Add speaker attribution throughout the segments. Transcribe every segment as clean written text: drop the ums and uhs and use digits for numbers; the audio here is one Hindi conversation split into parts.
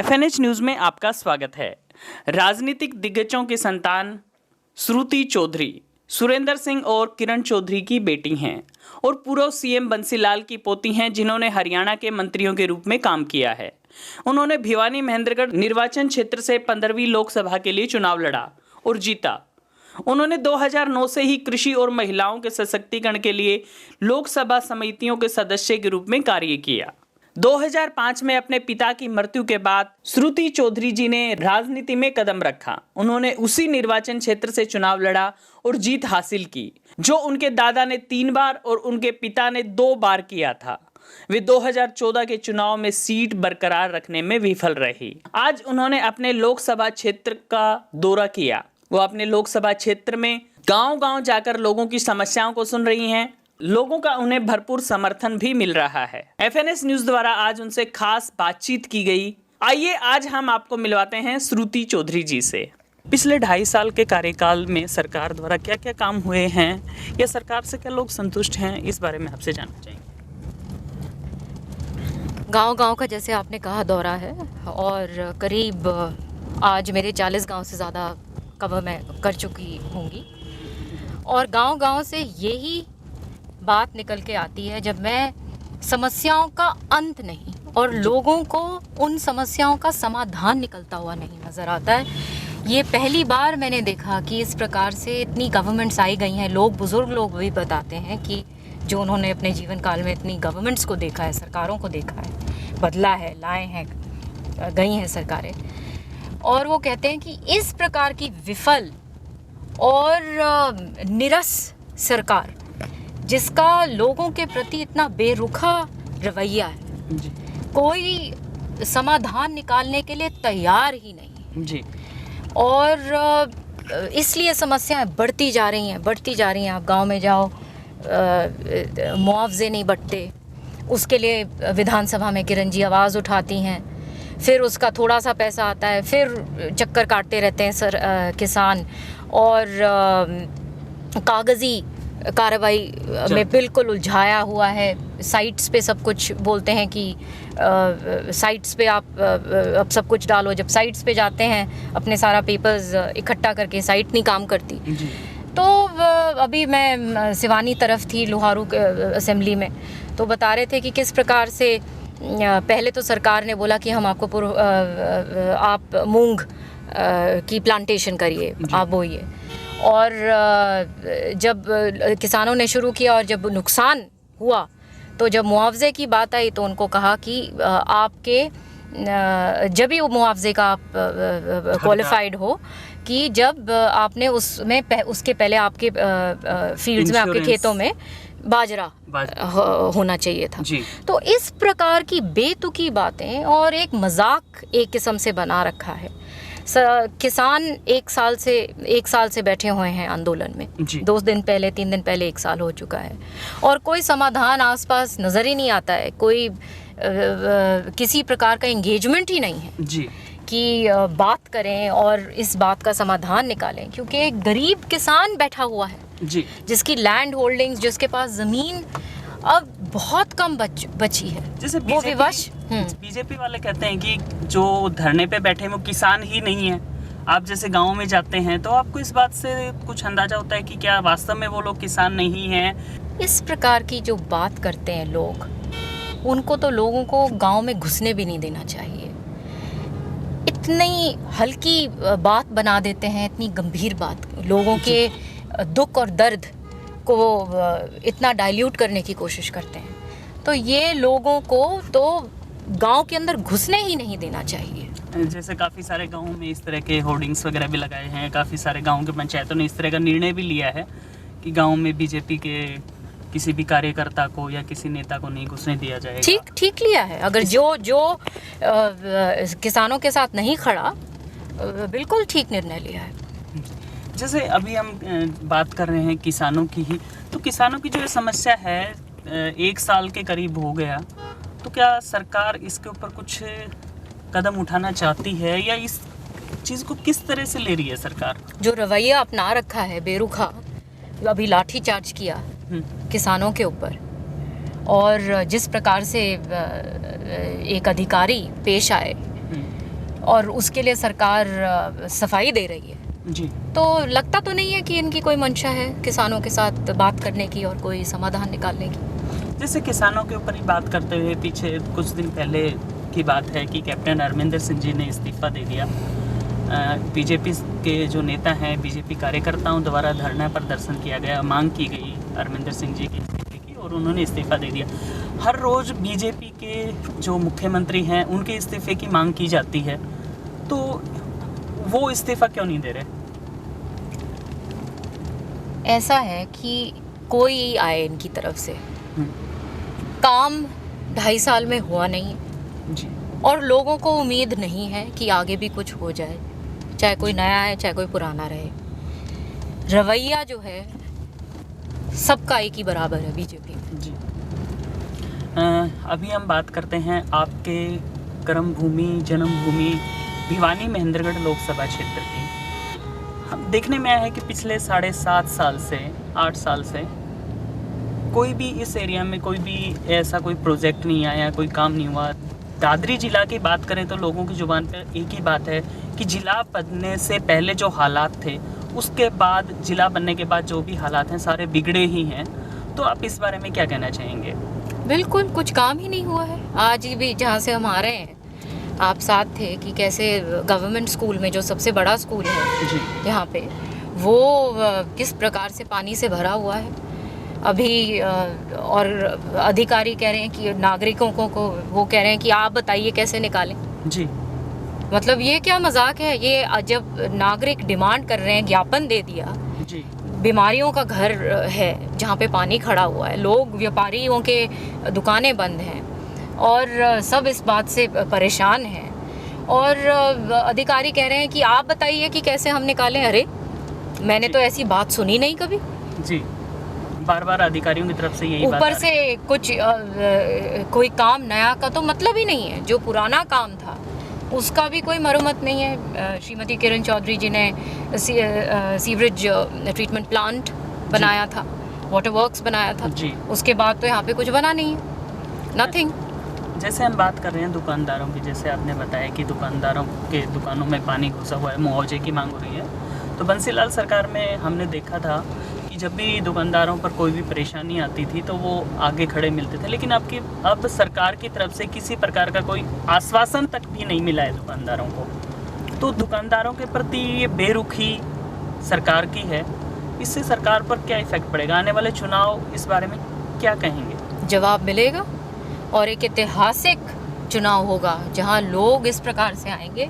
Speaker 1: एफएनएच न्यूज में आपका स्वागत है। राजनीतिक दिग्गजों की संतान श्रुति चौधरी सुरेंद्र सिंह और किरण चौधरी की बेटी हैं और पूर्व सीएम बंसीलाल की पोती हैं, जिन्होंने हरियाणा के मंत्रियों के रूप में काम किया है। उन्होंने भिवानी महेंद्रगढ़ निर्वाचन क्षेत्र से 15वीं लोकसभा के लिए चुनाव लड़ा और जीता। उन्होंने 2009 से ही कृषि और महिलाओं के सशक्तिकरण के लिए लोकसभा समितियों के सदस्य के रूप में कार्य किया। 2005 में अपने पिता की मृत्यु के बाद श्रुति चौधरी जी ने राजनीति में कदम रखा। उन्होंने उसी निर्वाचन क्षेत्र से चुनाव लड़ा और जीत हासिल की, जो उनके दादा ने 3 बार और उनके पिता ने 2 बार किया था। वे 2014 के चुनाव में सीट बरकरार रखने में विफल रही। आज उन्होंने अपने लोकसभा क्षेत्र का दौरा किया। वो अपने लोकसभा क्षेत्र में गांव-गांव जाकर लोगों की समस्याओं को सुन रही हैं। लोगों का उन्हें भरपूर समर्थन भी मिल रहा है। एफएनएस न्यूज द्वारा आज उनसे खास बातचीत की गई। आइए आज हम आपको मिलवाते हैं श्रुति चौधरी जी से। पिछले 2.5 साल के कार्यकाल में सरकार द्वारा क्या क्या काम हुए हैं या सरकार से क्या लोग संतुष्ट हैं, इस बारे में आपसे जानना चाहेंगे।
Speaker 2: गांव-गांव का जैसे आपने कहा दौरा है और करीब आज मेरे 40 गांव से ज़्यादा कवर मैं कर चुकी होंगी और गांव-गांव से यही बात निकल के आती है, जब मैं समस्याओं का अंत नहीं और लोगों को उन समस्याओं का समाधान निकलता हुआ नहीं नज़र आता है। ये पहली बार मैंने देखा कि इस प्रकार से इतनी गवर्नमेंट्स आई गई हैं। बुज़ुर्ग लोग भी बताते हैं कि जो उन्होंने अपने जीवन काल में इतनी गवर्नमेंट्स को देखा है, सरकारों को देखा है, बदला है, लाए हैं, गई हैं सरकारें, और वो कहते हैं कि इस प्रकार की विफल और निरस सरकार जिसका लोगों के प्रति इतना बेरुखा रवैया है, कोई समाधान निकालने के लिए तैयार ही नहीं जी। और इसलिए समस्याएं बढ़ती जा रही हैं। आप गांव में जाओ, मुआवजे नहीं बढ़ते, उसके लिए विधानसभा में किरण जी आवाज़ उठाती हैं, फिर उसका थोड़ा सा पैसा आता है, फिर चक्कर काटते रहते हैं किसान, और कागज़ी कार्रवाई में बिल्कुल उलझाया हुआ है। साइट्स पे सब कुछ बोलते हैं कि साइट्स पे आप अब सब कुछ डालो। जब साइट्स पे जाते हैं अपने सारा पेपर्स इकट्ठा करके, साइट नहीं काम करती। तो अभी मैं सिवानी तरफ थी, लोहारू असेंबली में, तो बता रहे थे कि किस प्रकार से पहले तो सरकार ने बोला कि हम आपको आप मूंग की प्लांटेशन करिए, आप बोइए, और जब किसानों ने शुरू किया और जब नुकसान हुआ तो जब मुआवजे की बात आई तो उनको कहा कि आपके जब भी वो मुआवजे का आप क्वालिफाइड हो कि जब आपने उसके पहले आपके फील्ड्स में, आपके खेतों में बाजरा होना चाहिए था। तो इस प्रकार की बेतुकी बातें और एक मजाक एक किस्म से बना रखा है। किसान एक साल से बैठे हुए हैं आंदोलन में। 2 दिन पहले, 3 दिन पहले 1 साल हो चुका है और कोई समाधान आसपास नज़र ही नहीं आता है। कोई किसी प्रकार का एंगेजमेंट ही नहीं है जी कि बात करें और इस बात का समाधान निकालें, क्योंकि एक गरीब किसान बैठा हुआ है जी, जिसकी लैंड होल्डिंग्स, जिसके पास ज़मीन अब बहुत कम बची है।
Speaker 1: जैसे वो विवश बीजेपी वाले कहते हैं कि जो धरने पे बैठे हैं वो किसान ही नहीं है। आप जैसे गाँव में जाते हैं तो आपको इस बात से कुछ अंदाजा होता है कि क्या वास्तव में वो लोग किसान नहीं हैं।
Speaker 2: इस प्रकार की जो बात करते हैं लोग, उनको तो लोगों को गांव में घुसने भी नहीं देना चाहिए। इतनी हल्की बात बना देते हैं, इतनी गंभीर बात, लोगों के दुख और दर्द को इतना डाइल्यूट करने की कोशिश करते हैं। तो ये लोगों को तो गांव के अंदर घुसने ही नहीं देना चाहिए।
Speaker 1: जैसे काफ़ी सारे गाँवों में इस तरह के होर्डिंग्स वगैरह भी लगाए हैं। काफ़ी सारे गाँव के पंचायतों ने इस तरह का निर्णय भी लिया है कि गाँव में बीजेपी के किसी भी कार्यकर्ता को या किसी नेता को नहीं घुसने दिया जाएगा।
Speaker 2: ठीक लिया है। अगर जो किसानों के साथ नहीं खड़ा, बिल्कुल ठीक निर्णय लिया है।
Speaker 1: जैसे अभी हम बात कर रहे हैं किसानों की ही, तो किसानों की जो समस्या है 1 साल के करीब हो गया, तो क्या सरकार इसके ऊपर कुछ कदम उठाना चाहती है या इस चीज़ को किस तरह से ले रही है सरकार? जो
Speaker 2: रवैया अपना रखा है बेरुखा, अभी लाठी चार्ज किया किसानों के ऊपर, और जिस प्रकार से एक अधिकारी पेश आए और उसके लिए सरकार सफाई दे रही है।
Speaker 1: जी।
Speaker 2: तो लगता तो नहीं है कि इनकी कोई मंशा है किसानों के साथ बात करने की और कोई समाधान निकालने की।
Speaker 1: जैसे किसानों के ऊपर ही बात करते हुए पीछे कुछ दिन पहले की बात है कि कैप्टन अमरिंदर सिंह जी ने इस्तीफ़ा दे दिया। बीजेपी के जो नेता हैं, बीजेपी कार्यकर्ताओं द्वारा धरना प्रदर्शन किया गया, मांग की गई अमरिंदर सिंह जी के इस्तीफे की और उन्होंने इस्तीफ़ा दे दिया। हर रोज़ बीजेपी के जो मुख्यमंत्री हैं उनके इस्तीफे की मांग की जाती है, तो वो इस्तीफ़ा क्यों नहीं दे रहे?
Speaker 2: ऐसा है कि कोई आए इनकी तरफ से, काम 2.5 साल में हुआ नहीं है
Speaker 1: जी।
Speaker 2: और लोगों को उम्मीद नहीं है कि आगे भी कुछ हो जाए, चाहे कोई नया है चाहे कोई पुराना रहे। रवैया जो है सबका एक ही बराबर है बीजेपी में।
Speaker 1: जी। अभी हम बात करते हैं आपके कर्मभूमि, जन्मभूमि भिवानी महेंद्रगढ़ लोकसभा क्षेत्र की। हम देखने में आया है कि पिछले 7.5 साल से 8 साल से कोई भी इस एरिया में कोई भी ऐसा कोई प्रोजेक्ट नहीं आया, कोई काम नहीं हुआ। दादरी ज़िला की बात करें तो लोगों की ज़ुबान पर एक ही बात है कि ज़िला बनने से पहले जो हालात थे, उसके बाद ज़िला बनने के बाद जो भी हालात हैं सारे बिगड़े ही हैं। तो आप इस बारे में क्या कहना चाहेंगे?
Speaker 2: बिल्कुल कुछ काम ही नहीं हुआ है। आज भी जहाँ से हम आ रहे हैं, आप साथ थे कि कैसे गवर्नमेंट स्कूल में जो सबसे बड़ा स्कूल है
Speaker 1: जी।
Speaker 2: यहाँ पे, वो किस प्रकार से पानी से भरा हुआ है अभी। और अधिकारी कह रहे हैं कि नागरिकों को वो कह रहे हैं कि आप बताइए कैसे निकालें।
Speaker 1: जी।
Speaker 2: मतलब ये क्या मजाक है? ये जब नागरिक डिमांड कर रहे हैं, ज्ञापन दे दिया।
Speaker 1: जी।
Speaker 2: बीमारियों का घर है जहाँ पे पानी खड़ा हुआ है, लोग, व्यापारियों के दुकानें बंद हैं और सब इस बात से परेशान हैं और अधिकारी कह रहे हैं कि आप बताइए कि कैसे हम निकालें। अरे मैंने तो ऐसी बात सुनी नहीं कभी।
Speaker 1: जी। बार बार अधिकारियों की तरफ से यही बात
Speaker 2: ऊपर से कुछ कोई काम नया का तो मतलब ही नहीं है। जो पुराना काम था उसका भी कोई मरम्मत नहीं है। श्रीमती किरण चौधरी जी ने सीवरेज ट्रीटमेंट प्लांट बनाया था, वाटर वर्क्स बनाया था
Speaker 1: जी।
Speaker 2: उसके बाद तो यहाँ पे कुछ बना नहीं है, नथिंग।
Speaker 1: जैसे हम बात कर रहे हैं दुकानदारों की, जैसे आपने बताया कि दुकानदारों के दुकानों में पानी घुसा हुआ है, मुआवजे की मांग हो रही है। तो बंसीलाल सरकार में हमने देखा था कि जब भी दुकानदारों पर कोई भी परेशानी आती थी तो वो आगे खड़े मिलते थे, लेकिन अब सरकार की तरफ से किसी प्रकार का कोई आश्वासन तक भी नहीं मिला है दुकानदारों को। तो दुकानदारों के प्रति ये बेरुखी सरकार की है, इससे सरकार पर क्या इफेक्ट पड़ेगा? आने वाले चुनाव इस बारे में क्या कहेंगे?
Speaker 2: जवाब मिलेगा और एक ऐतिहासिक चुनाव होगा जहाँ लोग इस प्रकार से आएंगे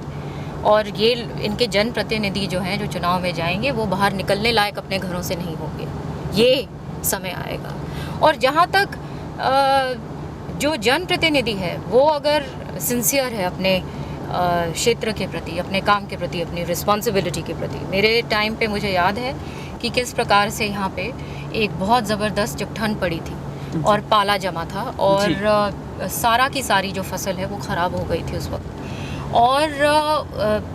Speaker 2: और ये इनके जनप्रतिनिधि जो हैं, जो चुनाव में जाएंगे, वो बाहर निकलने लायक अपने घरों से नहीं होंगे। ये समय आएगा। और जहाँ तक जो जनप्रतिनिधि है वो अगर सिंसियर है अपने क्षेत्र के प्रति, अपने काम के प्रति, अपनी रिस्पॉन्सिबिलिटी के प्रति। मेरे टाइम पे मुझे याद है कि किस प्रकार से यहाँ पे एक बहुत ज़बरदस्त जब ठंड पड़ी थी और पाला जमा था और सारा की सारी जो फसल है वो ख़राब हो गई थी उस वक्त। और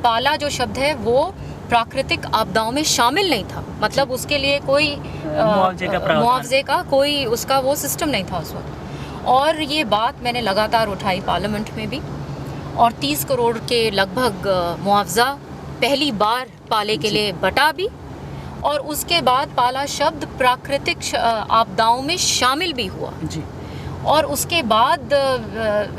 Speaker 2: पाला जो शब्द है वो प्राकृतिक आपदाओं में शामिल नहीं था, मतलब उसके लिए कोई मुआवजे का कोई उसका वो सिस्टम नहीं था उस वक्त। और ये बात मैंने लगातार उठाई पार्लियामेंट में भी, और 30 करोड़ के लगभग मुआवजा पहली बार पाले के लिए बटा भी, और उसके बाद पाला शब्द प्राकृतिक आपदाओं में शामिल भी हुआ जी। और उसके बाद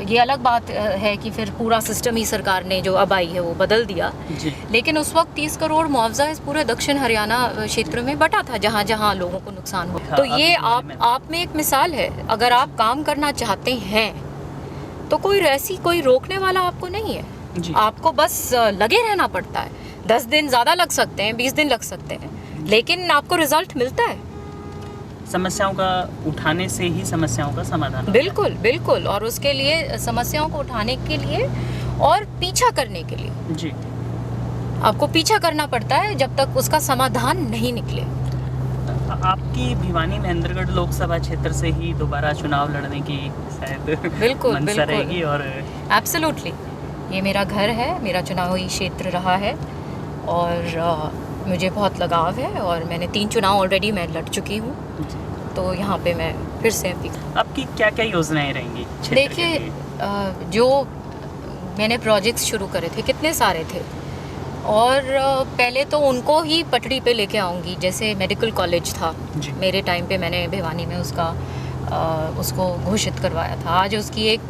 Speaker 2: ये अलग बात है कि फिर पूरा सिस्टम ही सरकार ने जो अब आई है वो बदल दिया जी। लेकिन उस वक्त 30 करोड़ मुआवजा इस पूरे दक्षिण हरियाणा क्षेत्र में बटा था जहाँ जहाँ लोगों को नुकसान हो। तो ये आप में एक मिसाल है। अगर आप काम करना चाहते हैं तो कोई रोकने वाला आपको नहीं है जी। आपको बस लगे रहना पड़ता है। 10 दिन ज़्यादा लग सकते हैं, 20 दिन लग सकते हैं, लेकिन आपको रिजल्ट मिलता है।
Speaker 1: समस्याओं का उठाने से ही समस्याओं का समाधान।
Speaker 2: बिल्कुल बिल्कुल। और उसके लिए समस्याओं को उठाने के लिए और पीछा करने के लिए जी आपको पीछा करना पड़ता है जब तक उसका समाधान नहीं निकले।
Speaker 1: आपकी भिवानी महेंद्रगढ़ लोकसभा क्षेत्र से ही दोबारा चुनाव लड़ने की शायद
Speaker 2: बिल्कुल
Speaker 1: रहेगी। और
Speaker 2: एब्सोल्युटली ये मेरा घर है, मेरा चुनावी क्षेत्र रहा है और मुझे बहुत लगाव है और मैंने 3 चुनाव ऑलरेडी मैं लड़ चुकी हूँ, तो यहाँ पे मैं फिर से
Speaker 1: आपकी क्या क्या योजनाएं रहेंगी?
Speaker 2: देखिए, जो मैंने प्रोजेक्ट्स शुरू करे थे, कितने सारे थे। और पहले तो उनको ही पटड़ी पे लेके आऊँगी। जैसे मेडिकल कॉलेज था
Speaker 1: जी।
Speaker 2: मेरे टाइम पे, मैंने भिवानी में उसको घोषित करवाया था। आज उसकी एक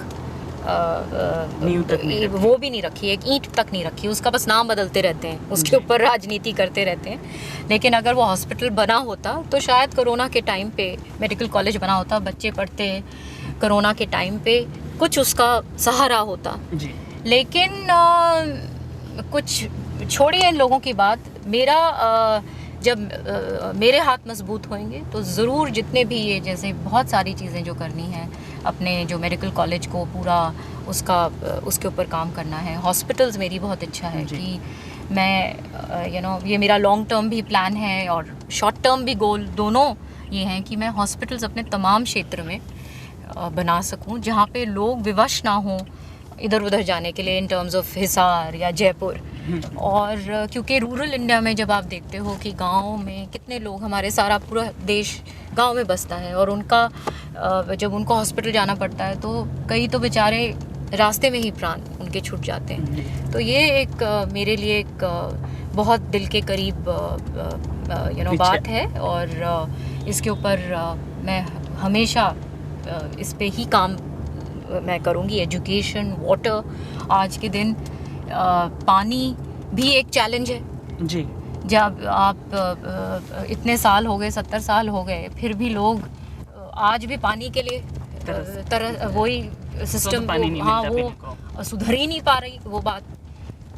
Speaker 1: नींव तक नहीं रखी।
Speaker 2: वो भी नहीं रखी, एक ईंट तक नहीं रखी, उसका बस नाम बदलते रहते हैं, उसके ऊपर राजनीति करते रहते हैं। लेकिन अगर वो हॉस्पिटल बना होता तो शायद कोरोना के टाइम पे मेडिकल कॉलेज बना होता, बच्चे पढ़ते कोरोना के टाइम पे, कुछ उसका सहारा होता
Speaker 1: जी।
Speaker 2: लेकिन कुछ छोड़िए इन लोगों की बात। जब मेरे हाथ मजबूत होंगे तो ज़रूर जितने भी ये जैसे बहुत सारी चीज़ें जो करनी है, अपने जो मेडिकल कॉलेज को पूरा उसके ऊपर काम करना है। हॉस्पिटल्स मेरी बहुत इच्छा है कि मैं ये मेरा लॉन्ग टर्म भी प्लान है और शॉर्ट टर्म भी गोल, दोनों ये हैं कि मैं हॉस्पिटल्स अपने तमाम क्षेत्र में बना सकूं, जहाँ पे लोग विवश ना हों इधर उधर जाने के लिए, इन टर्म्स ऑफ हिसार या जयपुर। और क्योंकि रूरल इंडिया में जब आप देखते हो कि गाँव में कितने लोग, हमारे सारा पूरा देश गांव में बसता है, और जब उनको हॉस्पिटल जाना पड़ता है तो कई तो बेचारे रास्ते में ही प्राण उनके छूट जाते हैं। तो ये एक मेरे लिए एक बहुत दिल के करीब बात है, और इसके ऊपर मैं हमेशा इस पे ही काम मैं करूँगी। एजुकेशन, वाटर, आज के दिन पानी भी एक चैलेंज है
Speaker 1: जी।
Speaker 2: जब आप इतने साल हो गए, 70 साल हो गए, फिर भी लोग आज भी पानी के लिए वही सिस्टम, वो सुधर ही नहीं पा रही वो बात।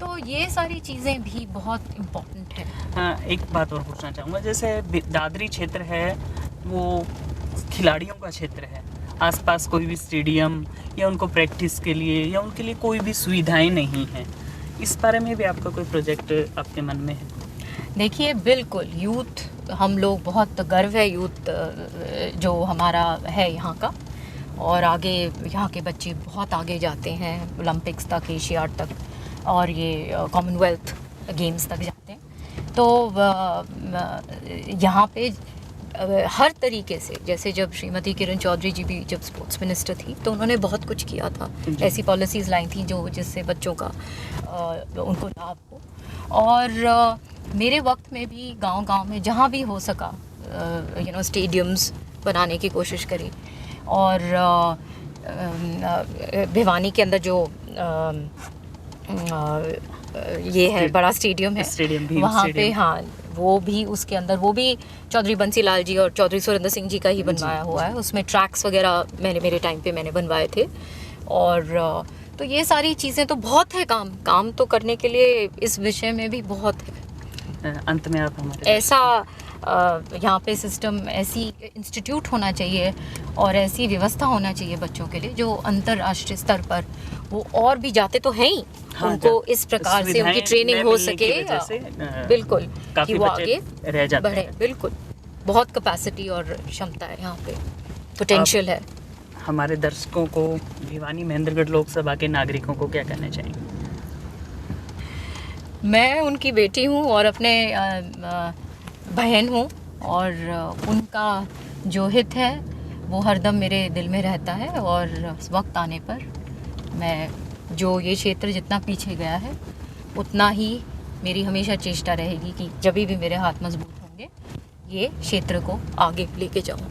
Speaker 2: तो ये सारी चीज़ें भी बहुत इम्पोर्टेंट है।
Speaker 1: हाँ, एक बात और पूछना चाहूँगा, जैसे दादरी क्षेत्र है वो खिलाड़ियों का क्षेत्र है, आसपास कोई भी स्टेडियम या उनको प्रैक्टिस के लिए या उनके लिए कोई भी सुविधाएं नहीं हैं, इस बारे में भी आपका कोई प्रोजेक्ट आपके मन में है?
Speaker 2: देखिए, बिल्कुल, यूथ, हम लोग बहुत गर्व है यूथ जो हमारा है यहाँ का, और आगे यहाँ के बच्चे बहुत आगे जाते हैं, ओलंपिक्स तक, एशियाड तक, और ये कॉमनवेल्थ गेम्स तक जाते हैं। तो यहाँ पे हर तरीके से, जैसे जब श्रीमती किरण चौधरी जी भी जब स्पोर्ट्स मिनिस्टर थी तो उन्होंने बहुत कुछ किया था, ऐसी पॉलिसीज़ लाई थी जिससे बच्चों का उनको लाभ हो। और मेरे वक्त में भी गांव-गांव में जहाँ भी हो सका स्टेडियम्स बनाने की कोशिश करी। और भिवानी के अंदर जो ये है बड़ा स्टेडियम है, वहाँ पे, हाँ, वो भी उसके अंदर, वो भी चौधरी बंसी लाल जी और चौधरी सुरेंद्र सिंह जी का ही बनवाया हुआ है। उसमें ट्रैक्स वगैरह मेरे टाइम पे मैंने बनवाए थे। और तो ये सारी चीज़ें तो बहुत है, काम तो करने के लिए इस विषय में भी बहुत है।
Speaker 1: अंत में आप हमारे
Speaker 2: ऐसा यहाँ पे सिस्टम, ऐसी इंस्टीट्यूट होना चाहिए और ऐसी व्यवस्था होना चाहिए बच्चों के लिए, जो अंतर्राष्ट्रीय स्तर पर वो और भी जाते तो हैं ही,
Speaker 1: हाँ,
Speaker 2: उनको इस प्रकार से उनकी ट्रेनिंग हो सके, बिल्कुल, कि वो आगे
Speaker 1: रह जाते
Speaker 2: बढ़े। बिल्कुल, बहुत कैपेसिटी और क्षमता है यहाँ पे, पोटेंशियल है।
Speaker 1: हमारे दर्शकों को, भिवानी महेंद्रगढ़ लोकसभा के नागरिकों को क्या कहना चाहिए?
Speaker 2: मैं उनकी बेटी हूँ और अपने बहन हूँ, और उनका जो हित है वो हरदम मेरे दिल में रहता है। और वक्त आने पर मैं, जो ये क्षेत्र जितना पीछे गया है उतना ही मेरी हमेशा चेष्टा रहेगी कि जब भी मेरे हाथ मजबूत होंगे ये क्षेत्र को आगे लेके जाऊँ।